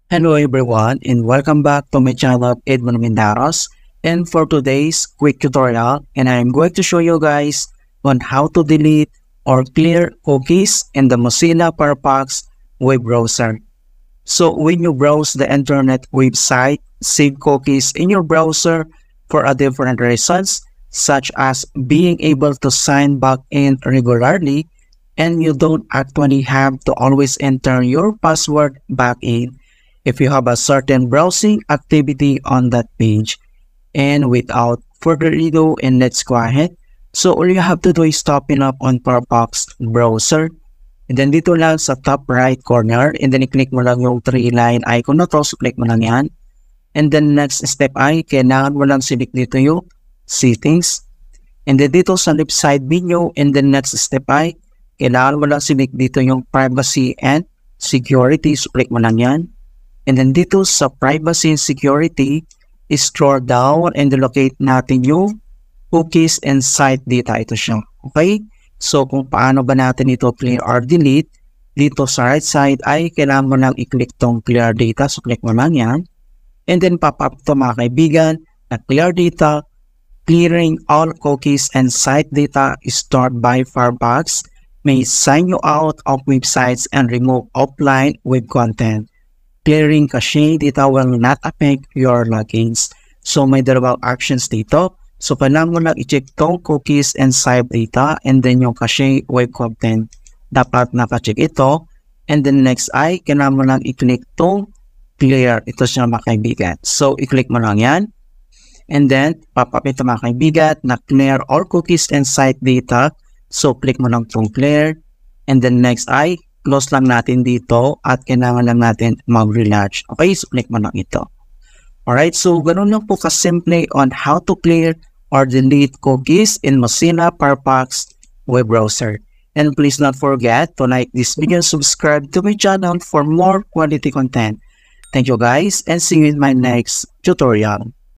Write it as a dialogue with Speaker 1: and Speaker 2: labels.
Speaker 1: Hello everyone and welcome back to my channel Edmund Mindaros, and for today's quick tutorial I'm going to show you guys on how to delete or clear cookies in the Mozilla Firefox web browser. So when you browse the internet website, save cookies in your browser for a different reasons, such as being able to sign back in regularly, and you don't actually have to always enter your password back in if you have a certain browsing activity on that page. And without further ado, and let's go ahead. So all you have to do is open up on Firefox browser. And then dito lang sa top right corner, and then i-click mo lang yung 3-line icon na to. So click mo lang yan. And then next step ay, kailangan mo lang select dito yung settings. And then dito sa left side menu, and then next step ay, kailangan mo lang select dito yung privacy and security. So click mo lang yan. And then dito sa privacy and security, scroll down and locate natin yung cookies and site data. Ito siya. Okay? So kung paano ba natin ito clear or delete, dito sa right side ay kailangan mo lang i-click tong clear data. So click mo lang yan. And then pop up to mga kaibigan na clear data, clearing all cookies and site data stored by Firefox may sign you out of websites and remove offline web content. Clearing cache data will not affect your logins. So may dalawang actions dito. So kailangan mo lang i-check tong cookies and site data and then yung cache web content. Dapat naka-check ito. And then next ay kailangan mo lang i-click tong clear. Ito siya mga kaibigan. So i-click mo lang yan. And then pop-up ito mga kaibigan na clear all cookies and site data. So click mo lang tong clear. And then next ay close lang natin dito at kailangan lang natin mag-relaunch. Okay, so click mo lang ito. Alright, so ganun lang po kasimple on how to clear or delete cookies in Mozilla Firefox web browser. And please not forget to like this video and subscribe to my channel for more quality content. Thank you guys and see you in my next tutorial.